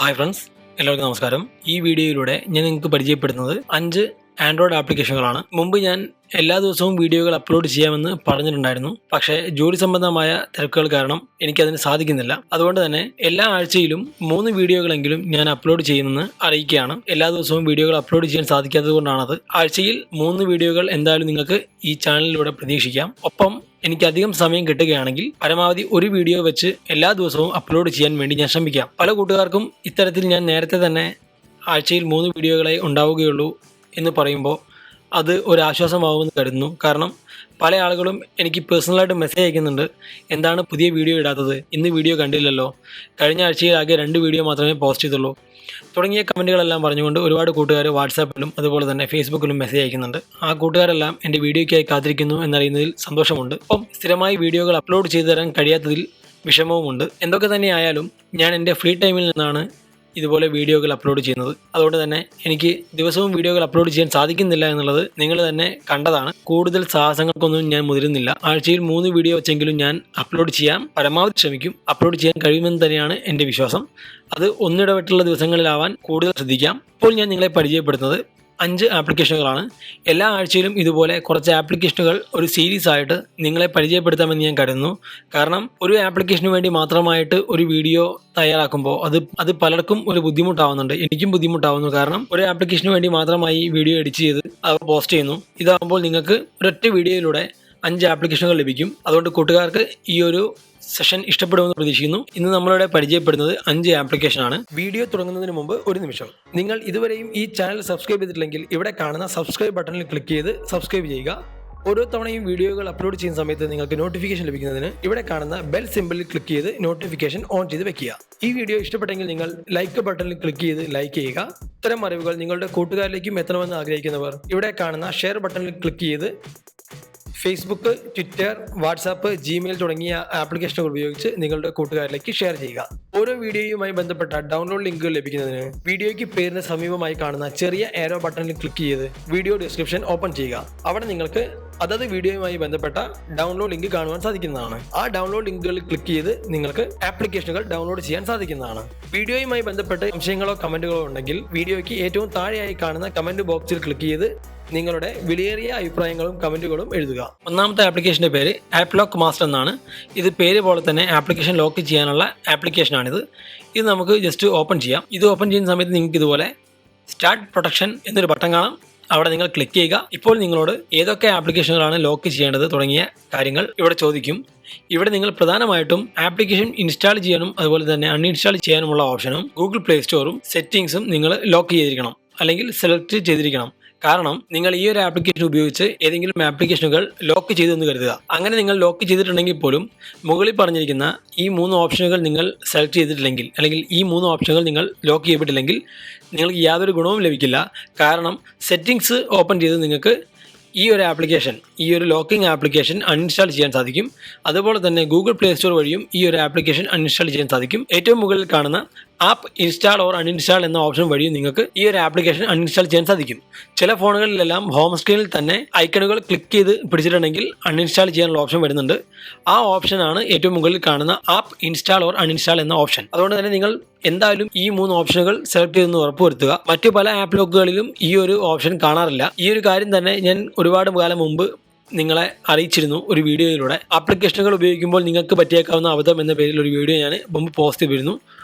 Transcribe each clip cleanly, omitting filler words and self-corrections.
Hi friends, എല്ലാവർക്കും നമസ്കാരം. ഈ വീഡിയോയിലൂടെ ഞാൻ നിങ്ങൾക്ക് പരിചയപ്പെടുന്നത് 5 ആൻഡ്രോയിഡ് ആപ്ലിക്കേഷനുകളാണ്. മുമ്പ് ഞാൻ എല്ലാ ദിവസവും വീഡിയോകൾ അപ്ലോഡ് ചെയ്യാമെന്ന് പറഞ്ഞിട്ടുണ്ടായിരുന്നു. പക്ഷേ ജോലി സംബന്ധമായ തിരക്കുകൾ കാരണം എനിക്കതിന് സാധിക്കുന്നില്ല. അതുകൊണ്ട് തന്നെ എല്ലാ ആഴ്ചയിലും 3 വീഡിയോകളെങ്കിലും ഞാൻ അപ്ലോഡ് ചെയ്യുമെന്ന് അറിയിക്കുകയാണ്. എല്ലാ ദിവസവും വീഡിയോകൾ അപ്ലോഡ് ചെയ്യാൻ സാധിക്കാത്തത് കൊണ്ടാണത്. ആഴ്ചയിൽ 3 വീഡിയോകൾ എന്തായാലും നിങ്ങൾക്ക് ഈ ചാനലിലൂടെ പ്രതീക്ഷിക്കാം. ഒപ്പം എനിക്ക് അധികം സമയം കിട്ടുകയാണെങ്കിൽ പരമാവധി ഒരു വീഡിയോ വെച്ച് എല്ലാ ദിവസവും അപ്ലോഡ് ചെയ്യാൻ വേണ്ടി ഞാൻ ശ്രമിക്കാം. പല കൂട്ടുകാർക്കും ഇത്തരത്തിൽ ഞാൻ നേരത്തെ തന്നെ ആഴ്ചയിൽ 3 വീഡിയോകളെ ഉണ്ടാവുകയുള്ളൂ എന്ന് പറയുമ്പോൾ അത് ഒരാശ്വാസമാവുമെന്ന് കരുതുന്നു. കാരണം പല ആളുകളും എനിക്ക് പേഴ്സണലായിട്ട് മെസ്സേജ് അയക്കുന്നുണ്ട്, എന്താണ് പുതിയ വീഡിയോ ഇടാത്തത്, ഇന്ന് വീഡിയോ കണ്ടില്ലല്ലോ, കഴിഞ്ഞ ആഴ്ചയിൽ ആകെ 2 വീഡിയോ മാത്രമേ പോസ്റ്റ് ചെയ്തുള്ളൂ തുടങ്ങിയ കമൻറ്റുകളെല്ലാം പറഞ്ഞുകൊണ്ട് ഒരുപാട് കൂട്ടുകാർ വാട്സാപ്പിലും അതുപോലെ തന്നെ ഫേസ്ബുക്കിലും മെസ്സേജ് അയക്കുന്നുണ്ട്. ആ കൂട്ടുകാരെല്ലാം എൻ്റെ വീഡിയോയ്ക്കായി കാത്തിരിക്കുന്നു എന്നറിയുന്നതിൽ സന്തോഷമുണ്ട്. ഒപ്പം സ്ഥിരമായി വീഡിയോകൾ അപ്ലോഡ് ചെയ്തു തരാൻ കഴിയാത്തതിൽ വിഷമവുമുണ്ട്. എന്തൊക്കെ തന്നെ ആയാലും ഞാൻ എൻ്റെ ഫ്രീ ടൈമിൽ നിന്നാണ് ഇതുപോലെ വീഡിയോകൾ അപ്ലോഡ് ചെയ്യുന്നത്. അതുകൊണ്ട് തന്നെ എനിക്ക് ദിവസവും വീഡിയോകൾ അപ്ലോഡ് ചെയ്യാൻ സാധിക്കുന്നില്ല എന്നുള്ളത് നിങ്ങൾ തന്നെ കണ്ടതാണ്. കൂടുതൽ സാഹസങ്ങൾക്കൊന്നും ഞാൻ മുതിരുന്നില്ല. ആഴ്ചയിൽ 3 വീഡിയോ വെച്ചെങ്കിലും ഞാൻ അപ്ലോഡ് ചെയ്യാൻ പരമാവധി ശ്രമിക്കും. അപ്ലോഡ് ചെയ്യാൻ കഴിയുമെന്ന് തന്നെയാണ് എൻ്റെ വിശ്വാസം. അത് ഒന്നിടവിട്ടുള്ള ദിവസങ്ങളിലാവാൻ കൂടുതൽ ശ്രദ്ധിക്കാം. ഇപ്പോൾ ഞാൻ നിങ്ങളെ പരിചയപ്പെടുത്തുന്നത് 5 ആപ്ലിക്കേഷനുകളാണ്. എല്ലാ ആഴ്ചയിലും ഇതുപോലെ കുറച്ച് ആപ്ലിക്കേഷനുകൾ ഒരു സീരീസ് ആയിട്ട് നിങ്ങളെ പരിചയപ്പെടുത്താമെന്ന് ഞാൻ കരുതുന്നു. കാരണം ഒരു ആപ്ലിക്കേഷന് വേണ്ടി മാത്രമായിട്ട് ഒരു വീഡിയോ തയ്യാറാക്കുമ്പോൾ അത് പലർക്കും ഒരു ബുദ്ധിമുട്ടാവുന്നുണ്ട്. എനിക്കും ബുദ്ധിമുട്ടാവുന്നു. കാരണം ഒരു ആപ്ലിക്കേഷന് വേണ്ടി മാത്രമായി വീഡിയോ എഡിറ്റ് ചെയ്ത് അവ പോസ്റ്റ് ചെയ്യുന്നു. ഇതാകുമ്പോൾ നിങ്ങൾക്ക് ഒരൊറ്റ വീഡിയോയിലൂടെ 5 ആപ്ലിക്കേഷനുകൾ ലഭിക്കും. അതുകൊണ്ട് കൂട്ടുകാർക്ക് ഈ ഒരു സെഷൻ ഇഷ്ടപ്പെടുമെന്ന് പ്രതീക്ഷിക്കുന്നു. ഇന്ന് നമ്മളിവിടെ പരിചയപ്പെടുന്നത് 5 ആപ്ലിക്കേഷനാണ്. വീഡിയോ തുടങ്ങുന്നതിന് മുമ്പ് ഒരു നിമിഷം, നിങ്ങൾ ഇതുവരെയും ഈ ചാനൽ സബ്സ്ക്രൈബ് ചെയ്തിട്ടില്ലെങ്കിൽ ഇവിടെ കാണുന്ന സബ്സ്ക്രൈബ് ബട്ടണിൽ ക്ലിക്ക് ചെയ്ത് സബ്സ്ക്രൈബ് ചെയ്യുക. ഓരോ തവണയും വീഡിയോകൾ അപ്ലോഡ് ചെയ്യുന്ന സമയത്ത് നിങ്ങൾക്ക് നോട്ടിഫിക്കേഷൻ ലഭിക്കുന്നതിന് ഇവിടെ കാണുന്ന ബെൽ സിമ്പിളിൽ ക്ലിക്ക് ചെയ്ത് നോട്ടിഫിക്കേഷൻ ഓൺ ചെയ്ത് വെക്കുക. ഈ വീഡിയോ ഇഷ്ടപ്പെട്ടെങ്കിൽ നിങ്ങൾ ലൈക്ക് ബട്ടണിൽ ക്ലിക്ക് ചെയ്ത് ലൈക്ക് ചെയ്യുക. ഇത്തരം അറിവുകൾ നിങ്ങളുടെ കൂട്ടുകാരിലേക്കും എത്തണമെന്ന് ആഗ്രഹിക്കുന്നവർ ഇവിടെ കാണുന്ന ഷെയർ ബട്ടണിൽ ക്ലിക്ക് ചെയ്ത് ഫേസ്ബുക്ക്, ട്വിറ്റർ, വാട്സാപ്പ്, ജിമെയിൽ തുടങ്ങിയ ആപ്ലിക്കേഷനുകൾ ഉപയോഗിച്ച് നിങ്ങളുടെ കൂട്ടുകാരിലേക്ക് ഷെയർ ചെയ്യുക. ഓരോ വീഡിയോയുമായി ബന്ധപ്പെട്ട ഡൗൺലോഡ് ലിങ്കുകൾ ലഭിക്കുന്നതിന് വീഡിയോയ്ക്ക് പേരിന് സമീപമായി കാണുന്ന ചെറിയ ആരോ ബട്ടണിൽ ക്ലിക്ക് ചെയ്ത് വീഡിയോ ഡിസ്ക്രിപ്ഷൻ ഓപ്പൺ ചെയ്യുക. അവിടെ നിങ്ങൾക്ക് അതത് വീഡിയോയുമായി ബന്ധപ്പെട്ട ഡൗൺലോഡ് ലിങ്ക് കാണുവാൻ സാധിക്കുന്നതാണ്. ആ ഡൗൺലോഡ് ലിങ്കുകളിൽ ക്ലിക്ക് ചെയ്ത് നിങ്ങൾക്ക് ആപ്ലിക്കേഷനുകൾ ഡൗൺലോഡ് ചെയ്യാൻ സാധിക്കുന്നതാണ്. വീഡിയോയുമായി ബന്ധപ്പെട്ട് സംശയങ്ങളോ കമന്റുകളോ ഉണ്ടെങ്കിൽ വീഡിയോയ്ക്ക് ഏറ്റവും താഴെയായി കാണുന്ന കമന്റ് ബോക്സിൽ ക്ലിക്ക് ചെയ്ത് നിങ്ങളുടെ വിലയേറിയ അഭിപ്രായങ്ങളും കമന്റുകളും എഴുതുക. ഒന്നാമത്തെ ആപ്ലിക്കേഷന്റെ പേര് ആപ്പ് ലോക്ക് മാസ്റ്റർ എന്നാണ്. ഇത് പേര് പോലെ തന്നെ ആപ്ലിക്കേഷൻ ലോക്ക് ചെയ്യാനുള്ള ആപ്ലിക്കേഷനാണിത്. ഇത് നമുക്ക് ജസ്റ്റ് ഓപ്പൺ ചെയ്യാം. ഇത് ഓപ്പൺ ചെയ്യുന്ന സമയത്ത് നിങ്ങൾക്ക് ഇതുപോലെ സ്റ്റാർട്ട് പ്രൊട്ടക്ഷൻ എന്നൊരു ബട്ടൺ കാണാം. അവിടെ നിങ്ങൾ ക്ലിക്ക് ചെയ്യുക. ഇപ്പോൾ നിങ്ങളോട് ഏതൊക്കെ ആപ്ലിക്കേഷനുകളാണ് ലോക്ക് ചെയ്യേണ്ടത് തുടങ്ങിയ കാര്യങ്ങൾ ഇവിടെ ചോദിക്കും. ഇവിടെ നിങ്ങൾ പ്രധാനമായിട്ടും ആപ്ലിക്കേഷൻ ഇൻസ്റ്റാൾ ചെയ്യാനും അതുപോലെ തന്നെ അൺഇൻസ്റ്റാൾ ചെയ്യാനുമുള്ള ഓപ്ഷനും ഗൂഗിൾ പ്ലേ സ്റ്റോറും സെറ്റിംഗ്സും നിങ്ങൾ ലോക്ക് ചെയ്തിരിക്കണം അല്ലെങ്കിൽ സെലക്ട് ചെയ്തിരിക്കണം. കാരണം നിങ്ങൾ ഈ ഒരു ആപ്ലിക്കേഷൻ ഉപയോഗിച്ച് ഏതെങ്കിലും ആപ്ലിക്കേഷനുകൾ ലോക്ക് ചെയ്തെന്ന് കരുതുക. അങ്ങനെ നിങ്ങൾ ലോക്ക് ചെയ്തിട്ടുണ്ടെങ്കിൽ പോലും മുകളിൽ പറഞ്ഞിരിക്കുന്ന ഈ 3 ഓപ്ഷനുകൾ നിങ്ങൾ സെലക്ട് ചെയ്തിട്ടില്ലെങ്കിൽ അല്ലെങ്കിൽ ഈ 3 ഓപ്ഷനുകൾ നിങ്ങൾ ലോക്ക് ചെയ്തിട്ടില്ലെങ്കിൽ നിങ്ങൾക്ക് യാതൊരു ഗുണവും ലഭിക്കില്ല. കാരണം സെറ്റിംഗ്സ് ഓപ്പൺ ചെയ്ത് നിങ്ങൾക്ക് ഈ ഒരു ലോക്കിംഗ് ആപ്ലിക്കേഷൻ അൺഇൻസ്റ്റാൾ ചെയ്യാൻ സാധിക്കും. അതുപോലെ തന്നെ ഗൂഗിൾ പ്ലേ സ്റ്റോർ വഴിയും ഈ ഒരു ആപ്ലിക്കേഷൻ അൺഇൻസ്റ്റാൾ ചെയ്യാൻ സാധിക്കും. ഏറ്റവും മുകളിൽ കാണുന്ന ആപ്പ് ഇൻസ്റ്റാൾ ഓർ അൺഇൻസ്റ്റാൾ എന്ന ഓപ്ഷൻ വഴിയും നിങ്ങൾക്ക് ഈ ഒരു ആപ്ലിക്കേഷൻ അൺഇൻസ്റ്റാൾ ചെയ്യാൻ സാധിക്കും. ചില ഫോണുകളിലെല്ലാം ഹോം സ്ക്രീനിൽ തന്നെ ഐക്കണുകൾ ക്ലിക്ക് ചെയ്ത് പിടിച്ചിട്ടുണ്ടെങ്കിൽ അൺഇൻസ്റ്റാൾ ചെയ്യാനുള്ള ഓപ്ഷൻ വരുന്നുണ്ട്. ആ ഓപ്ഷനാണ് ഏറ്റവും മുകളിൽ കാണുന്ന ആപ്പ് ഇൻസ്റ്റാൾ ഓർ അൺഇൻസ്റ്റാൾ എന്ന ഓപ്ഷൻ. അതുകൊണ്ട് തന്നെ നിങ്ങൾ എന്തായാലും ഈ 3 ഓപ്ഷനുകൾ സെലക്ട് ചെയ്തെന്ന് ഉറപ്പുവരുത്തുക. മറ്റു പല ആപ്പ് ലോക്കുകളിലും ഈ ഒരു ഓപ്ഷൻ കാണാറില്ല. ഈ ഒരു കാര്യം തന്നെ ഞാൻ ഒരുപാട് കാലം മുമ്പ് നിങ്ങളെ അറിയിച്ചിരുന്നു ഒരു വീഡിയോയിലൂടെ. ആപ്ലിക്കേഷനുകൾ ഉപയോഗിക്കുമ്പോൾ നിങ്ങൾക്ക് പറ്റിയേക്കാവുന്ന അബദ്ധം എന്ന പേരിൽ ഒരു വീഡിയോ ഞാൻ മുമ്പ് പോസ്റ്റ് ചെയ്തിരുന്നു.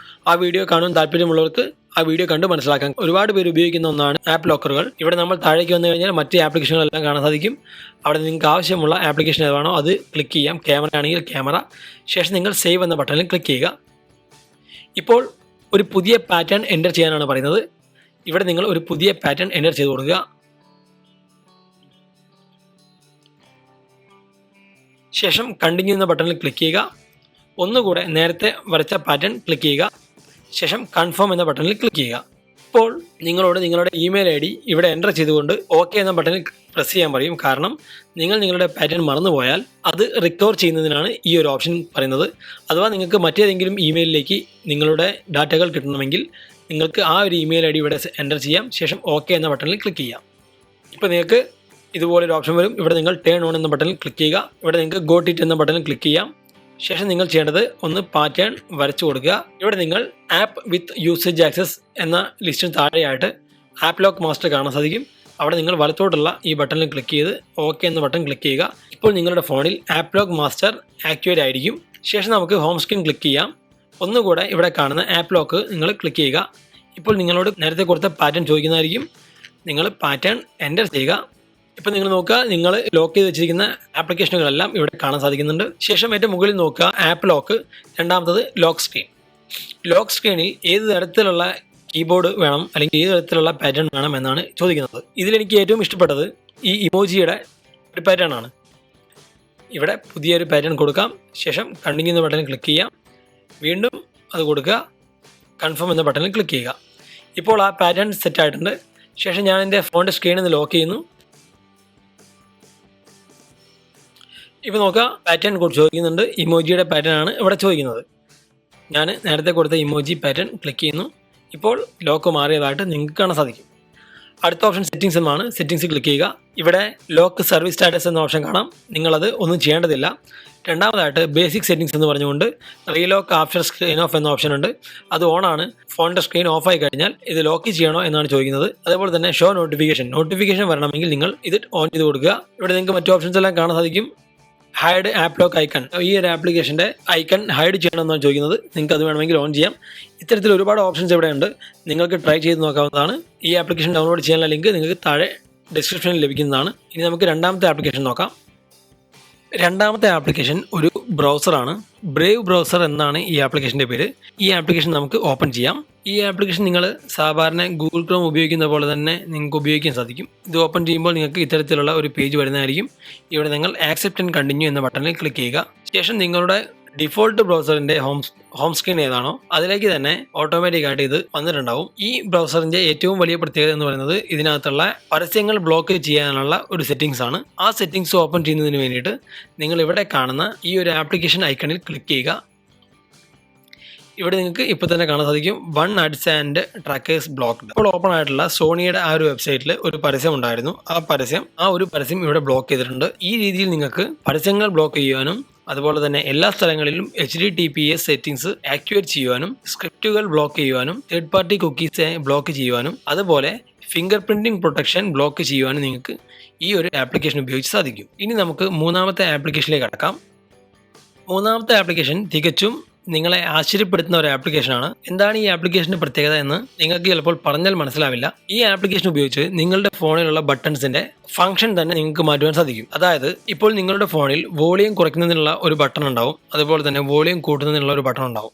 ആ വീഡിയോ കാണാൻ താല്പര്യമുള്ളവർക്ക് ആ വീഡിയോ കണ്ട് മനസ്സിലാക്കാം. ഒരുപാട് പേര് ഉപയോഗിക്കുന്ന ഒന്നാണ് ആപ്പ് ലോക്കറുകൾ. ഇവിടെ നമ്മൾ താഴേക്ക് വന്നു കഴിഞ്ഞാൽ മറ്റ് ആപ്ലിക്കേഷനുകളെല്ലാം കാണാൻ സാധിക്കും. അവിടെ നിങ്ങൾക്ക് ആവശ്യമുള്ള ആപ്ലിക്കേഷൻ ഏതാണോ അത് ക്ലിക്ക് ചെയ്യാം. ക്യാമറ ആണെങ്കിൽ ക്യാമറ, ശേഷം നിങ്ങൾ സേവ് എന്ന ബട്ടണിൽ ക്ലിക്ക് ചെയ്യുക. ഇപ്പോൾ ഒരു പുതിയ പാറ്റേൺ എൻ്റർ ചെയ്യാനാണ് പറയുന്നത്. ഇവിടെ നിങ്ങൾ ഒരു പുതിയ പാറ്റേൺ എൻ്റർ ചെയ്ത് കൊടുക്കുക. ശേഷം കണ്ടിന്യൂ എന്ന ബട്ടണിൽ ക്ലിക്ക് ചെയ്യുക. ഒന്നുകൂടെ നേരത്തെ വരച്ച പാറ്റേൺ ക്ലിക്ക് ചെയ്യുക. ശേഷം കൺഫേം എന്ന ബട്ടണിൽ ക്ലിക്ക് ചെയ്യുക. ഇപ്പോൾ നിങ്ങളോട് നിങ്ങളുടെ ഇമെയിൽ ID ഇവിടെ എൻ്റർ ചെയ്തുകൊണ്ട് ഓക്കെ എന്ന ബട്ടണിൽ പ്രസ് ചെയ്യാൻ പറയും. കാരണം നിങ്ങൾ നിങ്ങളുടെ പാറ്റേൺ മറന്നുപോയാൽ അത് റിക്കവർ ചെയ്യുന്നതിനാണ് ഈ ഒരു ഓപ്ഷൻ പറയുന്നത്. അഥവാ നിങ്ങൾക്ക് മറ്റേതെങ്കിലും ഇമെയിലിലേക്ക് നിങ്ങളുടെ ഡാറ്റകൾ കിട്ടണമെങ്കിൽ നിങ്ങൾക്ക് ആ ഒരു ഇമെയിൽ ID ഇവിടെ എൻ്റർ ചെയ്യാം. ശേഷം ഓക്കെ എന്ന ബട്ടണിൽ ക്ലിക്ക് ചെയ്യാം. ഇപ്പോൾ നിങ്ങൾക്ക് ഇതുപോലൊരു ഓപ്ഷൻ വരും. ഇവിടെ നിങ്ങൾ ടേൺ ഓൺ എന്ന ബട്ടണിൽ ക്ലിക്ക് ചെയ്യുക. ഇവിടെ നിങ്ങൾക്ക് ഗോട്ട് ഇറ്റ് എന്ന ബട്ടണിൽ ക്ലിക്ക് ചെയ്യാം. ശേഷം നിങ്ങൾ ചെയ്യേണ്ടത് ഒന്ന് പാറ്റേൺ വരച്ചു കൊടുക്കുക. ഇവിടെ നിങ്ങൾ ആപ്പ് വിത്ത് യൂസേജ് ആക്സസ് എന്ന ലിസ്റ്റിന് താഴെയായിട്ട് ആപ്പ് ലോക്ക് മാസ്റ്റർ കാണാൻ സാധിക്കും. അവിടെ നിങ്ങൾ വലത്തോട്ടുള്ള ഈ ബട്ടണിൽ ക്ലിക്ക് ചെയ്ത് ഓക്കെ എന്ന ബട്ടൺ ക്ലിക്ക് ചെയ്യുക. ഇപ്പോൾ നിങ്ങളുടെ ഫോണിൽ ആപ്പ് ലോക്ക് മാസ്റ്റർ ആക്ടിവേറ്റ് ആയിരിക്കും. ശേഷം നമുക്ക് ഹോം സ്ക്രീൻ ക്ലിക്ക് ചെയ്യാം. ഒന്നുകൂടെ ഇവിടെ കാണുന്ന ആപ്പ് ലോക്ക് നിങ്ങൾ ക്ലിക്ക് ചെയ്യുക. ഇപ്പോൾ നിങ്ങളോട് നേരത്തെ കൊടുത്ത പാറ്റേൺ ചോദിക്കുന്നതായിരിക്കും. നിങ്ങൾ പാറ്റേൺ എൻ്റർ ചെയ്യുക. ഇപ്പോൾ നിങ്ങൾ നോക്കുക, നിങ്ങൾ ലോക്ക് ചെയ്ത് വെച്ചിരിക്കുന്ന ആപ്ലിക്കേഷനുകളെല്ലാം ഇവിടെ കാണാൻ സാധിക്കുന്നുണ്ട്. ശേഷം ഏറ്റവും മുകളിൽ നോക്കുക ആപ്പ് ലോക്ക്, രണ്ടാമത്തത് ലോക്ക് സ്ക്രീൻ. ലോക്ക് സ്ക്രീനിൽ ഏത് തരത്തിലുള്ള കീബോർഡ് വേണം അല്ലെങ്കിൽ ഏത് തരത്തിലുള്ള പാറ്റേൺ വേണം എന്നാണ് ചോദിക്കുന്നത്. ഇതിലെനിക്ക് ഏറ്റവും ഇഷ്ടപ്പെട്ടത് ഈ ഇമോജിയുടെ ഒരു പാറ്റേൺ ആണ്. ഇവിടെ പുതിയൊരു പാറ്റേൺ കൊടുക്കാം. ശേഷം കണ്ടിന്യൂ എന്ന ബട്ടണിൽ ക്ലിക്ക് ചെയ്യാം. വീണ്ടും അത് കൊടുക്കുക. കൺഫേം എന്ന ബട്ടണിൽ ക്ലിക്ക് ചെയ്യുക. ഇപ്പോൾ ആ പാറ്റേൺ സെറ്റ് ആയിട്ടുണ്ട്. ശേഷം ഞാൻ എൻ്റെ ഫോണിൻ്റെ സ്ക്രീനിൽ നിന്ന് ലോക്ക് ചെയ്യുന്നു. ഇപ്പോൾ നോക്കുക, പാറ്റേൺ ചോദിക്കുന്നുണ്ട്. ഇമോജിയുടെ പാറ്റേൺ ആണ് ഇവിടെ ചോദിക്കുന്നത്. ഞാൻ നേരത്തെ കൊടുത്ത ഇമോജി പാറ്റേൺ ക്ലിക്ക് ചെയ്യുന്നു. ഇപ്പോൾ ലോക്ക് മാറിയതായിട്ട് നിങ്ങൾക്ക് കാണാൻ സാധിക്കും. അടുത്ത ഓപ്ഷൻ സെറ്റിംഗ്സ് എന്നാണ്. സെറ്റിംഗ്സ് ക്ലിക്ക് ചെയ്യുക. ഇവിടെ ലോക്ക് സർവീസ് സ്റ്റാറ്റസ് എന്ന ഓപ്ഷൻ കാണാം. നിങ്ങളത് ഒന്നും ചെയ്യേണ്ടതില്ല. രണ്ടാമതായിട്ട് ബേസിക് സെറ്റിംഗ്സ് എന്ന് പറഞ്ഞുകൊണ്ട് റീലോക്ക് ആഫ്റ്റർ സ്ക്രീൻ ഓഫ് എന്ന ഓപ്ഷൻ ഉണ്ട്. അത് ഓണാണ്. ഫോണിൻ്റെ സ്ക്രീൻ ഓഫായി കഴിഞ്ഞാൽ ഇത് ലോക്ക് ചെയ്യണോ എന്നാണ് ചോദിക്കുന്നത്. അതേപോലെ തന്നെ ഷോ നോട്ടിഫിക്കേഷൻ വരണമെങ്കിൽ നിങ്ങൾ ഇത് ഓൺ ചെയ്ത് കൊടുക്കുക. ഇവിടെ നിങ്ങൾക്ക് മറ്റു ഓപ്ഷൻസ് എല്ലാം കാണാൻ സാധിക്കും. ഹൈഡ് ആപ്പ് ലോക്ക് ഐക്കൺ, ഈ ഒരു ആപ്ലിക്കേഷൻ്റെ ഐക്കൺ ഹൈഡ് ചെയ്യണമെന്നാണ് ചോദിക്കുന്നത്. നിങ്ങൾക്ക് അത് വേണമെങ്കിൽ ഓൺ ചെയ്യാം. ഇത്തരത്തിൽ ഒരുപാട് ഓപ്ഷൻസ് ഇവിടെ ഉണ്ട്. നിങ്ങൾക്ക് ട്രൈ ചെയ്ത് നോക്കാവുന്നതാണ്. ഈ ആപ്ലിക്കേഷൻ ഡൗൺലോഡ് ചെയ്യാനുള്ള ലിങ്ക് നിങ്ങൾക്ക് താഴെ ഡിസ്ക്രിപ്ഷനിൽ ലഭിക്കുന്നതാണ്. ഇനി നമുക്ക് രണ്ടാമത്തെ ആപ്ലിക്കേഷൻ നോക്കാം. രണ്ടാമത്തെ ആപ്ലിക്കേഷൻ ഒരു ബ്രൗസറാണ്. ബ്രേവ് ബ്രൗസർ എന്നാണ് ഈ ആപ്ലിക്കേഷൻ്റെ പേര്. ഈ ആപ്ലിക്കേഷൻ നമുക്ക് ഓപ്പൺ ചെയ്യാം. ഈ ആപ്ലിക്കേഷൻ നിങ്ങൾ സാധാരണ ഗൂഗിൾ ക്രോം ഉപയോഗിക്കുന്ന പോലെ തന്നെ നിങ്ങൾക്ക് ഉപയോഗിക്കാൻ സാധിക്കും. ഇത് ഓപ്പൺ ചെയ്യുമ്പോൾ നിങ്ങൾക്ക് ഇത്തരത്തിലുള്ള ഒരു പേജ് വരുന്നതായിരിക്കും. ഇവിടെ നിങ്ങൾ ആക്സെപ്റ്റ് ആൻഡ് കണ്ടിന്യൂ എന്ന ബട്ടണിൽ ക്ലിക്ക് ചെയ്യുക. ശേഷം നിങ്ങളുടെ ഡിഫോൾട്ട് ബ്രൗസറിൻ്റെ ഹോം സ്ക്രീൻ ഏതാണോ അതിലേക്ക് തന്നെ ഓട്ടോമാറ്റിക്കായിട്ട് ഇത് വന്നിട്ടുണ്ടാവും. ഈ ബ്രൗസറിൻ്റെ ഏറ്റവും വലിയ പ്രത്യേകത എന്ന് പറയുന്നത് ഇതിനകത്തുള്ള പരസ്യങ്ങൾ ബ്ലോക്ക് ചെയ്യാനുള്ള ഒരു സെറ്റിംഗ്സ് ആണ്. ആ സെറ്റിംഗ്സ് ഓപ്പൺ ചെയ്യുന്നതിന് വേണ്ടിയിട്ട് നിങ്ങൾ ഇവിടെ കാണുന്ന ഈ ഒരു ആപ്ലിക്കേഷൻ ഐക്കണിൽ ക്ലിക്ക് ചെയ്യുക. ഇവിടെ നിങ്ങൾക്ക് ഇപ്പോൾ തന്നെ കാണാൻ സാധിക്കും വൺ അഡ്സ് ആൻഡ് ട്രാക്കേഴ്സ് ബ്ലോക്ക്ഡ്. ഇപ്പോൾ ഓപ്പൺ ആയിട്ടുള്ള സോണിയുടെ ആ ഒരു വെബ്സൈറ്റിൽ ഒരു പരസ്യം ഉണ്ടായിരുന്നു. ആ ഒരു പരസ്യം ഇവിടെ ബ്ലോക്ക് ചെയ്തിട്ടുണ്ട്. ഈ രീതിയിൽ നിങ്ങൾക്ക് പരസ്യങ്ങൾ ബ്ലോക്ക് ചെയ്യുവാനും അതുപോലെ തന്നെ എല്ലാ സ്ഥലങ്ങളിലും HTTPS സെറ്റിംഗ്സ് ആക്ടിവേറ്റ് ചെയ്യുവാനും സ്ക്രിപ്റ്റുകൾ ബ്ലോക്ക് ചെയ്യുവാനും തേർഡ് പാർട്ടി കുക്കീസ് ബ്ലോക്ക് ചെയ്യുവാനും അതുപോലെ ഫിംഗർ പ്രിന്റിംഗ് പ്രൊട്ടക്ഷൻ ബ്ലോക്ക് ചെയ്യുവാനും നിങ്ങൾക്ക് ഈ ഒരു ആപ്ലിക്കേഷൻ ഉപയോഗിച്ച് സാധിക്കും. ഇനി നമുക്ക് മൂന്നാമത്തെ ആപ്ലിക്കേഷനിലേക്ക് കടക്കാം. മൂന്നാമത്തെ ആപ്ലിക്കേഷൻ തികച്ചും നിങ്ങളെ ആശ്ചര്യപ്പെടുത്തുന്ന ഒരു ആപ്ലിക്കേഷനാണ്. എന്താണ് ഈ ആപ്ലിക്കേഷൻ്റെ പ്രത്യേകത എന്ന് നിങ്ങൾക്ക് ചിലപ്പോൾ പറഞ്ഞാൽ മനസ്സിലാവില്ല. ഈ ആപ്ലിക്കേഷൻ ഉപയോഗിച്ച് നിങ്ങളുടെ ഫോണിലുള്ള ബട്ടൺസിന്റെ ഫംഗ്ഷൻ തന്നെ നിങ്ങൾക്ക് മാറ്റുവാൻ സാധിക്കും. അതായത് ഇപ്പോൾ നിങ്ങളുടെ ഫോണിൽ വോളിയം കുറയ്ക്കുന്നതിനുള്ള ഒരു ബട്ടൺ ഉണ്ടാവും, അതുപോലെ തന്നെ വോളിയം കൂട്ടുന്നതിനുള്ള ഒരു ബട്ടൺ ഉണ്ടാവും.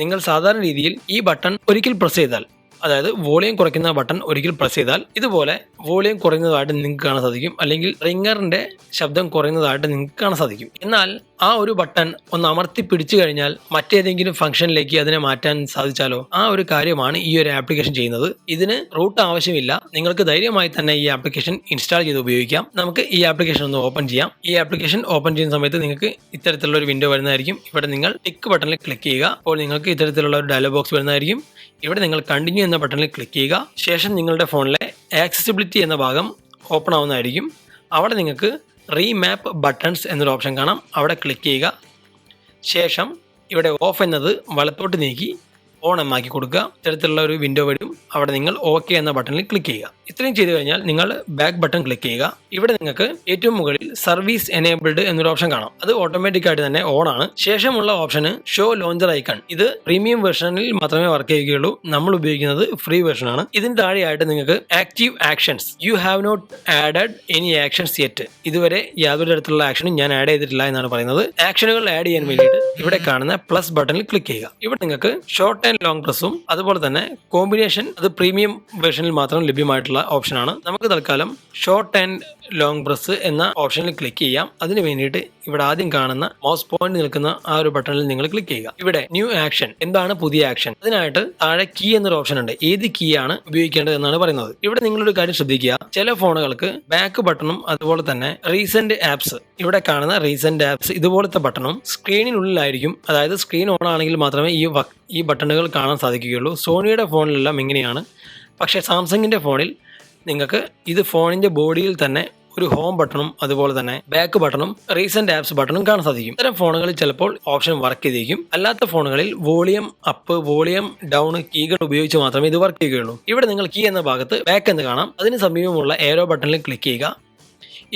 നിങ്ങൾ സാധാരണ രീതിയിൽ ഈ ബട്ടൺ ഒരിക്കൽ പ്രസ് ചെയ്താൽ, അതായത് വോളിയം കുറയ്ക്കുന്ന ബട്ടൺ ഒരിക്കൽ പ്രസ് ചെയ്താൽ ഇതുപോലെ വോളിയം കുറയുന്നതായിട്ട് നിങ്ങൾക്ക് കാണാൻ സാധിക്കും, അല്ലെങ്കിൽ റിംഗറിന്റെ ശബ്ദം കുറയുന്നതായിട്ട് നിങ്ങൾക്ക് കാണാൻ സാധിക്കും. എന്നാൽ ആ ഒരു ബട്ടൺ ഒന്ന് അമർത്തി പിടിച്ചു കഴിഞ്ഞാൽ മറ്റേതെങ്കിലും ഫംഗ്ഷനിലേക്ക് അതിനെ മാറ്റാൻ സാധിച്ചാലോ? ആ ഒരു കാര്യമാണ് ഈ ഒരു ആപ്ലിക്കേഷൻ ചെയ്യുന്നത്. ഇതിന് റൂട്ട് ആവശ്യമില്ല. നിങ്ങൾക്ക് ധൈര്യമായി തന്നെ ഈ ആപ്ലിക്കേഷൻ ഇൻസ്റ്റാൾ ചെയ്ത് ഉപയോഗിക്കാം. നമുക്ക് ഈ ആപ്ലിക്കേഷൻ ഒന്ന് ഓപ്പൺ ചെയ്യാം. ഈ ആപ്ലിക്കേഷൻ ഓപ്പൺ ചെയ്യുന്ന സമയത്ത് നിങ്ങൾക്ക് ഇത്തരത്തിലുള്ള ഒരു വിൻഡോ വരുന്നതായിരിക്കും. ഇവിടെ നിങ്ങൾ ടിക്ക് ബട്ടണിൽ ക്ലിക്ക് ചെയ്യുക. അപ്പോൾ നിങ്ങൾക്ക് ഇത്തരത്തിലുള്ള ഒരു ഡയലോഗ് ബോക്സ് വരുന്നതായിരിക്കും. ഇവിടെ നിങ്ങൾ കണ്ടിന്യൂ എന്ന ബട്ടണിൽ ക്ലിക്ക് ചെയ്യുക. ശേഷം നിങ്ങളുടെ ഫോണിലെ ആക്സസിബിലിറ്റി എന്ന ഭാഗം ഓപ്പൺ ആവുന്നതായിരിക്കും. അവിടെ നിങ്ങൾക്ക് റീമാപ്പ് ബട്ടൺസ് എന്നൊരു ഓപ്ഷൻ കാണാം. അവിടെ ക്ലിക്ക് ചെയ്യുക. ശേഷം ഇവിടെ ഓഫ് എന്നത് വലത്തോട്ട് നീക്കി ഓൺ എന്നാക്കി കൊടുക്കുക. ഇത്തരത്തിലുള്ള ഒരു വിൻഡോ വരും. അവിടെ നിങ്ങൾ ഓക്കെ എന്ന ബട്ടണിൽ ക്ലിക്ക് ചെയ്യുക. ഇത്രയും ചെയ്തു കഴിഞ്ഞാൽ നിങ്ങൾ ബാക്ക് ബട്ടൺ ക്ലിക്ക് ചെയ്യുക. ഇവിടെ നിങ്ങൾക്ക് ഏറ്റവും മുകളിൽ സർവീസ് എനേബിൾഡ് എന്നൊരു ഓപ്ഷൻ കാണാം. അത് ഓട്ടോമാറ്റിക് ആയിട്ട് തന്നെ ഓൺ ആണ്. ശേഷമുള്ള ഓപ്ഷന് ഷോ ലോഞ്ചർ ഐക്കൺ. ഇത് പ്രീമിയം വെർഷനിൽ മാത്രമേ വർക്ക് ചെയ്യുകയുള്ളൂ. നമ്മൾ ഉപയോഗിക്കുന്നത് ഫ്രീ വെർഷൻ ആണ്. ഇതിന് താഴെയായിട്ട് നിങ്ങൾക്ക് active actions, you have not added any actions yet. ഇതുവരെ യാതൊരു തരത്തിലുള്ള ആക്ഷനും ഞാൻ ആഡ് ചെയ്തിട്ടില്ല എന്നാണ് പറയുന്നത്. ആക്ഷനുകൾ ആഡ് ചെയ്യാൻ വേണ്ടിയിട്ട് ഇവിടെ കാണുന്ന പ്ലസ് ബട്ടണിൽ ക്ലിക്ക് ചെയ്യുക. ഇവിടെ നിങ്ങൾക്ക് ഷോർട്ട് ആൻഡ് ലോങ് പ്രസ്സും അതുപോലെ തന്നെ കോമ്പിനേഷൻ, അത് പ്രീമിയം വെർഷനിൽ മാത്രം ലഭ്യമായിട്ടുള്ള ഓപ്ഷനാണ്. നമുക്ക് തൽക്കാലം ഷോർട്ട് ആൻഡ് ലോങ് പ്രസ് എന്ന ഓപ്ഷനിൽ ക്ലിക്ക് ചെയ്യാം. അതിന് വേണ്ടിയിട്ട് ഇവിടെ ആദ്യം കാണുന്ന മൗസ് പോയിന്റ് നിൽക്കുന്ന ആ ഒരു ബട്ടണിൽ നിങ്ങൾ ക്ലിക്ക് ചെയ്യുക. ഇവിടെ ന്യൂ ആക്ഷൻ, എന്താണ് പുതിയ ആക്ഷൻ? അതിനായിട്ട് താഴെ കീ എന്നൊരു ഓപ്ഷൻ ഉണ്ട്. ഏത് കീ ആണ് ഉപയോഗിക്കേണ്ടത് എന്നാണ് പറയുന്നത്. ഇവിടെ നിങ്ങളൊരു കാര്യം ശ്രദ്ധിക്കുക. ചില ഫോണുകൾക്ക് ബാക്ക് ബട്ടണും അതുപോലെ തന്നെ റീസെന്റ് ആപ്സ്, ഇവിടെ കാണുന്ന റീസെന്റ് ആപ്സ് ഇതുപോലത്തെ ബട്ടണും സ്ക്രീനിനുള്ളിലായിരിക്കും. അതായത് സ്ക്രീൻ ഓൺ ആണെങ്കിൽ മാത്രമേ ഈ ബട്ടണുകൾ കാണാൻ സാധിക്കുകയുള്ളൂ. സോണിയുടെ ഫോണിലെല്ലാം ഇങ്ങനെയാണ്. പക്ഷേ സാംസങ്ങിന്റെ ഫോണിൽ നിങ്ങൾക്ക് ഇത് ഫോണിന്റെ ബോഡിയിൽ തന്നെ ഒരു ഹോം ബട്ടണും അതുപോലെ തന്നെ ബാക്ക് ബട്ടണും റീസെന്റ് ആപ്സ് ബട്ടണും കാണാൻ സാധിക്കും. ഇത്തരം ഫോണുകളിൽ ചിലപ്പോൾ ഓപ്ഷൻ വർക്ക് ചെയ്തേക്കും. അല്ലാത്ത ഫോണുകളിൽ വോളിയം അപ്പ്, വോളിയം ഡൗൺ കീകൾ ഉപയോഗിച്ച് മാത്രമേ ഇത് വർക്ക് ചെയ്യുകയുള്ളൂ. ഇവിടെ നിങ്ങൾ കീ എന്ന ഭാഗത്ത് ബാക്ക് എന്ന് കാണാം. അതിന് സമീപമുള്ള ഏരോ ബട്ടണിൽ ക്ലിക്ക് ചെയ്യുക.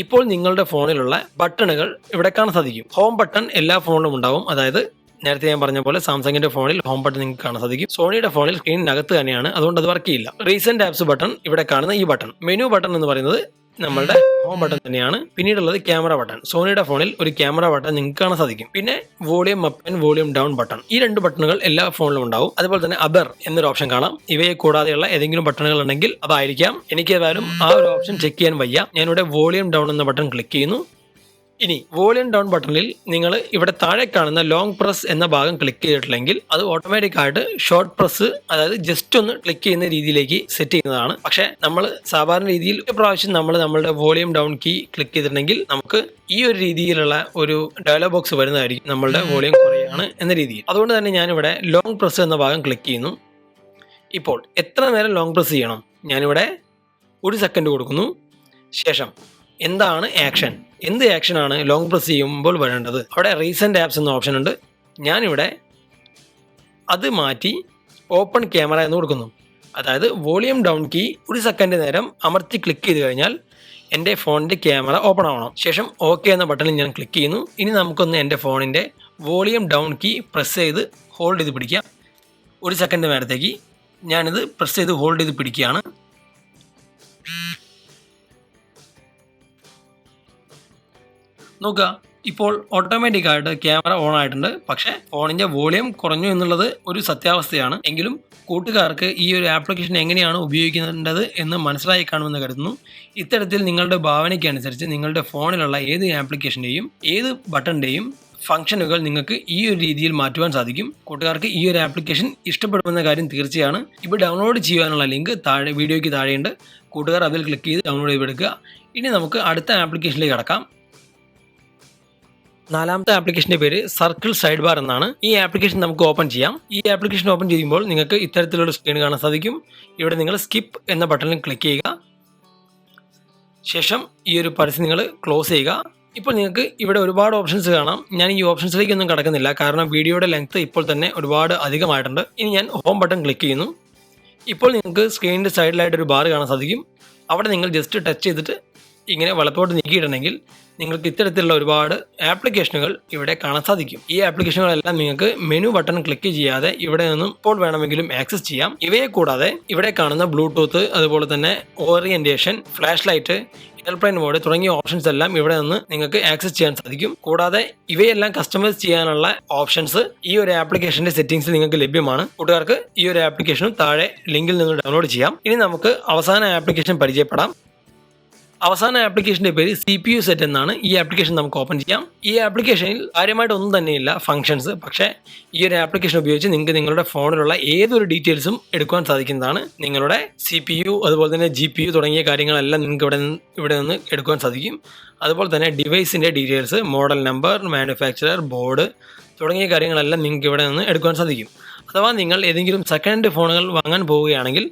ഇപ്പോൾ നിങ്ങളുടെ ഫോണിലുള്ള ബട്ടണുകൾ ഇവിടെ കാണാൻ സാധിക്കും. ഹോം ബട്ടൺ എല്ലാ ഫോണിലും ഉണ്ടാവും. അതായത് നേരത്തെ ഞാൻ പറഞ്ഞ പോലെ സാംസങ്ങിന്റെ ഫോണിൽ ഹോം ബട്ടൺ നിങ്ങൾക്ക് കാണാൻ സാധിക്കും. സോണിയുടെ ഫോണിൽ സ്ക്രീനിനകത്ത് തന്നെയാണ്, അതുകൊണ്ട് അത് വർക്ക് ചെയ്യില്ല. റീസെന്റ് ആപ്സ് ബട്ടൺ ഇവിടെ കാണുന്ന ഈ ബട്ടൺ, മെനു ബട്ടൺ എന്ന് പറയുന്നത് നമ്മളുടെ ഹോം ബട്ടൺ തന്നെയാണ്. പിന്നീടുള്ളത് ക്യാമറ ബട്ടൺ. സോണിയുടെ ഫോണിൽ ഒരു ക്യാമറ ബട്ടൺ നിങ്ങൾക്ക് കാണാൻ സാധിക്കും. പിന്നെ volume up and volume down button. ഈ 2 ബട്ടണുകൾ എല്ലാ ഫോണിലും ഉണ്ടാവും. അതുപോലെ തന്നെ അതർ എന്നൊരു ഓപ്ഷൻ കാണാം. ഇവയെ കൂടാതെയുള്ള ഏതെങ്കിലും ബട്ടണുകൾ ഉണ്ടെങ്കിൽ അതായിരിക്കാം. എനിക്ക് ഏതായാലും ആ ഒരു ഓപ്ഷൻ ചെക്ക് ചെയ്യാൻ വയ്യ. ഞാനിവിടെ വോളിയം ഡൗൺ എന്ന ബട്ടൺ ക്ലിക്ക് ചെയ്യുന്നു. ഇനി വോളിയം ഡൗൺ ബട്ടണിൽ നിങ്ങൾ ഇവിടെ താഴെ കാണുന്ന ലോങ് പ്രസ് എന്ന ഭാഗം ക്ലിക്ക് ചെയ്തിട്ടില്ലെങ്കിൽ അത് ഓട്ടോമാറ്റിക് ആയിട്ട് ഷോർട്ട് പ്രസ്, അതായത് ജസ്റ്റ് ഒന്ന് ക്ലിക്ക് ചെയ്യുന്ന രീതിയിലേക്ക് സെറ്റ് ചെയ്യുന്നതാണ്. പക്ഷേ നമ്മൾ സാധാരണ രീതിയിൽ ഒരു പ്രാവശ്യം നമ്മളുടെ വോളിയം ഡൗൺ കീ ക്ലിക്ക് ചെയ്തിട്ടുണ്ടെങ്കിൽ നമുക്ക് ഈ ഒരു രീതിയിലുള്ള ഒരു ഡയലോഗ് ബോക്സ് വരുന്നതായിരിക്കും, നമ്മളുടെ വോളിയം കുറയാണ് എന്ന രീതിയിൽ. അതുകൊണ്ട് തന്നെ ഞാനിവിടെ ലോങ് പ്രസ് എന്ന ഭാഗം ക്ലിക്ക് ചെയ്യുന്നു. ഇപ്പോൾ എത്ര നേരം ലോങ് പ്രസ് ചെയ്യണം? ഞാനിവിടെ 1 സെക്കൻഡ് കൊടുക്കുന്നു. ശേഷം എന്താണ് ആക്ഷൻ, എന്ത് ആക്ഷനാണ് ലോങ് പ്രസ് ചെയ്യുമ്പോൾ വരേണ്ടത്? അവിടെ റീസെന്റ് ആപ്സ് എന്ന ഓപ്ഷൻ ഉണ്ട്. ഞാനിവിടെ അത് മാറ്റി ഓപ്പൺ ക്യാമറ എന്ന് കൊടുക്കുന്നു. അതായത് വോളിയം ഡൗൺ കീ 1 സെക്കൻഡ് നേരം അമർത്തി ക്ലിക്ക് ചെയ്ത് കഴിഞ്ഞാൽ എൻ്റെ ഫോണിൻ്റെ ക്യാമറ ഓപ്പൺ ആവണം. ശേഷം ഓക്കെ എന്ന ബട്ടണിൽ ഞാൻ ക്ലിക്ക് ചെയ്യുന്നു. ഇനി നമുക്കൊന്ന് എൻ്റെ ഫോണിൻ്റെ വോളിയം ഡൗൺ കീ പ്രസ് ചെയ്ത് ഹോൾഡ് ചെയ്ത് പിടിക്കാം. 1 സെക്കൻഡ് നേരത്തേക്ക് ഞാനിത് പ്രസ് ചെയ്ത് ഹോൾഡ് ചെയ്ത് പിടിക്കുകയാണ്. നോക്കുക, ഇപ്പോൾ ഓട്ടോമാറ്റിക് ആയിട്ട് ക്യാമറ ഓൺ ആയിട്ടുണ്ട്. പക്ഷേ ഫോണിൻ്റെ വോളിയം കുറഞ്ഞു എന്നുള്ളത് ഒരു സത്യാവസ്ഥയാണ്. എങ്കിലും കൂട്ടുകാർക്ക് ഈ ഒരു ആപ്ലിക്കേഷൻ എങ്ങനെയാണ് ഉപയോഗിക്കേണ്ടത് എന്ന് മനസ്സിലായി കാണുമെന്ന് കരുതുന്നു. ഇത്തരത്തിൽ നിങ്ങളുടെ ഭാവനയ്ക്ക് അനുസരിച്ച് നിങ്ങളുടെ ഫോണിലുള്ള ഏത് ആപ്ലിക്കേഷൻ്റെയും ഏത് ബട്ടണിൻ്റെയും ഫംഗ്ഷനുകൾ നിങ്ങൾക്ക് ഈ ഒരു രീതിയിൽ മാറ്റുവാൻ സാധിക്കും. കൂട്ടുകാർക്ക് ഈ ഒരു ആപ്ലിക്കേഷൻ ഇഷ്ടപ്പെടുമെന്ന കാര്യം തീർച്ചയാണ്. ഇപ്പോൾ ഡൗൺലോഡ് ചെയ്യാനുള്ള ലിങ്ക് വീഡിയോയ്ക്ക് താഴെയുണ്ട്. കൂട്ടുകാർ അതിൽ ക്ലിക്ക് ചെയ്ത് ഡൗൺലോഡ് ചെയ്തെടുക്കുക. ഇനി നമുക്ക് അടുത്ത ആപ്ലിക്കേഷനിലേക്ക് കടക്കാം. 4ാമത്തെ ആപ്ലിക്കേഷൻ്റെ പേര് സർക്കിൾ സൈഡ് ബാർ എന്നാണ്. ഈ ആപ്ലിക്കേഷൻ നമുക്ക് ഓപ്പൺ ചെയ്യാം. ഈ ആപ്ലിക്കേഷൻ ഓപ്പൺ ചെയ്യുമ്പോൾ നിങ്ങൾക്ക് ഇത്തരത്തിലുള്ള സ്ക്രീൻ കാണാൻ സാധിക്കും. ഇവിടെ നിങ്ങൾ സ്കിപ്പ് എന്ന ബട്ടണിൽ ക്ലിക്ക് ചെയ്യുക. ശേഷം ഈ ഒരു പരസ്യം നിങ്ങൾ ക്ലോസ് ചെയ്യുക. ഇപ്പോൾ നിങ്ങൾക്ക് ഇവിടെ ഒരുപാട് ഓപ്ഷൻസ് കാണാം. ഞാൻ ഈ ഓപ്ഷൻസിലേക്കൊന്നും കടക്കുന്നില്ല, കാരണം വീഡിയോയുടെ ലെങ്ത് ഇപ്പോൾ തന്നെ ഒരുപാട് അധികമായിട്ടുണ്ട്. ഇനി ഞാൻ ഹോം ബട്ടൺ ക്ലിക്ക് ചെയ്യുന്നു. ഇപ്പോൾ നിങ്ങൾക്ക് സ്ക്രീനിൻ്റെ സൈഡിലായിട്ടൊരു ബാർ കാണാൻ സാധിക്കും. അവിടെ നിങ്ങൾ ജസ്റ്റ് ടച്ച് ചെയ്തിട്ട് ഇങ്ങനെ വലത്തോട്ട് നീക്കിയിട്ടുണ്ടെങ്കിൽ നിങ്ങൾക്ക് ഇത്തരത്തിലുള്ള ഒരുപാട് ആപ്ലിക്കേഷനുകൾ ഇവിടെ കാണാൻ സാധിക്കും. ഈ ആപ്ലിക്കേഷനുകളെല്ലാം നിങ്ങൾക്ക് മെനു ബട്ടൺ ക്ലിക്ക് ചെയ്യാതെ ഇവിടെ നിന്നും ഇപ്പോൾ വേണമെങ്കിലും ആക്സസ് ചെയ്യാം. ഇവയെ കൂടാതെ ഇവിടെ കാണുന്ന ബ്ലൂടൂത്ത്, അതുപോലെ തന്നെ orientation, flash light, airplane mode തുടങ്ങിയ ഓപ്ഷൻസ് എല്ലാം ഇവിടെ നിന്ന് നിങ്ങൾക്ക് ആക്സസ് ചെയ്യാൻ സാധിക്കും. കൂടാതെ ഇവയെല്ലാം കസ്റ്റമൈസ് ചെയ്യാനുള്ള ഓപ്ഷൻസ് ഈ ഒരു ആപ്ലിക്കേഷന്റെ സെറ്റിംഗ്സിൽ നിങ്ങൾക്ക് ലഭ്യമാണ്. കൂട്ടുകാർക്ക് ഈ ഒരു ആപ്ലിക്കേഷനും താഴെ ലിങ്കിൽ നിന്ന് ഡൗൺലോഡ് ചെയ്യാം. ഇനി നമുക്ക് അവസാന ആപ്ലിക്കേഷൻ പരിചയപ്പെടാം. അവസാന ആപ്ലിക്കേഷൻ്റെ പേര് CPU സെറ്റ് എന്നാണ്. ഈ ആപ്ലിക്കേഷൻ നമുക്ക് ഓപ്പൺ ചെയ്യാം. ഈ ആപ്ലിക്കേഷനിൽ കാര്യമായിട്ട് ഒന്നും തന്നെയില്ല ഫംഗ്ഷൻസ്. പക്ഷേ ഈ ഒരു ആപ്ലിക്കേഷൻ ഉപയോഗിച്ച് നിങ്ങൾക്ക് നിങ്ങളുടെ ഫോണിലുള്ള ഏതൊരു ഡീറ്റെയിൽസും എടുക്കുവാൻ സാധിക്കുന്നതാണ്. നിങ്ങളുടെ CPU, അതുപോലെ തന്നെ GPU തുടങ്ങിയ കാര്യങ്ങളെല്ലാം നിങ്ങൾക്ക് ഇവിടെ നിന്ന് എടുക്കുവാൻ സാധിക്കും. അതുപോലെ തന്നെ ഡിവൈസിൻ്റെ details, model number, manufacturer, board തുടങ്ങിയ കാര്യങ്ങളെല്ലാം നിങ്ങൾക്ക് ഇവിടെ നിന്ന് എടുക്കുവാൻ സാധിക്കും. അഥവാ നിങ്ങൾ ഏതെങ്കിലും സെക്കൻഡ് ഫോണുകൾ വാങ്ങാൻ പോവുകയാണെങ്കിൽ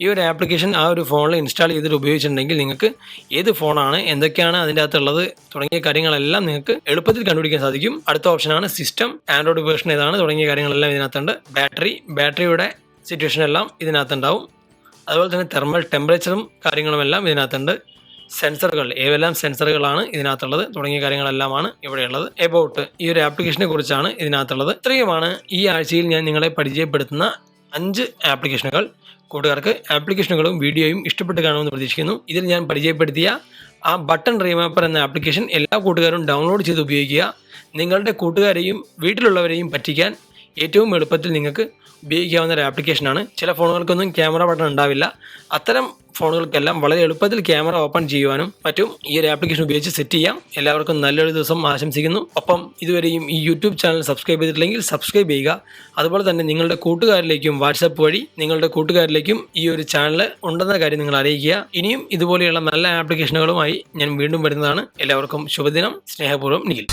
ഈ ഒരു ആപ്ലിക്കേഷൻ ആ ഒരു ഫോണിൽ ഇൻസ്റ്റാൾ ചെയ്തിട്ട് ഉപയോഗിച്ചിട്ടുണ്ടെങ്കിൽ നിങ്ങൾക്ക് ഏത് ഫോണാണ്, എന്തൊക്കെയാണ് അതിൻ്റെ അകത്തുള്ളത് തുടങ്ങിയ കാര്യങ്ങളെല്ലാം നിങ്ങൾക്ക് എളുപ്പത്തിൽ കണ്ടുപിടിക്കാൻ സാധിക്കും. അടുത്ത ഓപ്ഷനാണ് സിസ്റ്റം, ആൻഡ്രോയിഡ് വേർഷൻ ഏതാണ് തുടങ്ങിയ കാര്യങ്ങളെല്ലാം ഇതിനകത്തുണ്ട്. ബാറ്ററിയുടെ സിറ്റുവേഷൻ എല്ലാം ഇതിനകത്തുണ്ടാവും. അതുപോലെ തന്നെ തെർമൽ ടെമ്പറേച്ചറും കാര്യങ്ങളുമെല്ലാം ഇതിനകത്തുണ്ട്. സെൻസറുകൾ, ഏതെല്ലാം സെൻസറുകളാണ് ഇതിനകത്തുള്ളത് തുടങ്ങിയ കാര്യങ്ങളെല്ലാമാണ് ഇവിടെയുള്ളത്. എബൌട്ട്, ഈ ഒരു ആപ്ലിക്കേഷനെ കുറിച്ചാണ് ഇതിനകത്തുള്ളത്. ഇത്രയുമാണ് ഈ ആഴ്ചയിൽ ഞാൻ നിങ്ങളെ പരിചയപ്പെടുത്തുന്ന 5 ആപ്ലിക്കേഷനുകൾ. കൂട്ടുകാർക്ക് ആപ്ലിക്കേഷനുകളും വീഡിയോയും ഇഷ്ടപ്പെട്ട് കാണുമെന്ന് പ്രതീക്ഷിക്കുന്നു. ഇതിൽ ഞാൻ പരിചയപ്പെടുത്തിയ ആ ബട്ടൺ റീമാപ്പർ എന്ന ആപ്ലിക്കേഷൻ എല്ലാ കൂട്ടുകാരും ഡൗൺലോഡ് ചെയ്ത് ഉപയോഗിക്കുക. നിങ്ങളുടെ കൂട്ടുകാരെയും വീട്ടിലുള്ളവരെയും പറ്റിക്കാൻ ഏറ്റവും എളുപ്പത്തിൽ നിങ്ങൾക്ക് ഉപയോഗിക്കാവുന്ന ഒരു ആപ്ലിക്കേഷനാണ്. ചില ഫോണുകൾക്കൊന്നും ക്യാമറ ബട്ടൺ ഉണ്ടാവില്ല. അത്തരം ഫോണുകൾക്കെല്ലാം വളരെ എളുപ്പത്തിൽ ക്യാമറ ഓപ്പൺ ചെയ്യുവാനും മറ്റും ഈ ഒരു ആപ്ലിക്കേഷൻ ഉപയോഗിച്ച് സെറ്റ് ചെയ്യാം. എല്ലാവർക്കും നല്ലൊരു ദിവസം ആശംസിക്കുന്നു. ഒപ്പം ഇതുവരെയും ഈ യൂട്യൂബ് ചാനൽ സബ്സ്ക്രൈബ് ചെയ്തിട്ടില്ലെങ്കിൽ സബ്സ്ക്രൈബ് ചെയ്യുക. അതുപോലെ തന്നെ നിങ്ങളുടെ കൂട്ടുകാരിലേക്കും വാട്സാപ്പ് വഴി നിങ്ങളുടെ കൂട്ടുകാരിലേക്കും ഈ ഒരു ചാനൽ ഉണ്ടെന്ന കാര്യം നിങ്ങൾ അറിയിക്കുക. ഇനിയും ഇതുപോലെയുള്ള നല്ല ആപ്ലിക്കേഷനുകളുമായി ഞാൻ വീണ്ടും വരുന്നതാണ്. എല്ലാവർക്കും ശുഭദിനം. സ്നേഹപൂർവ്വം നിഖിൽ.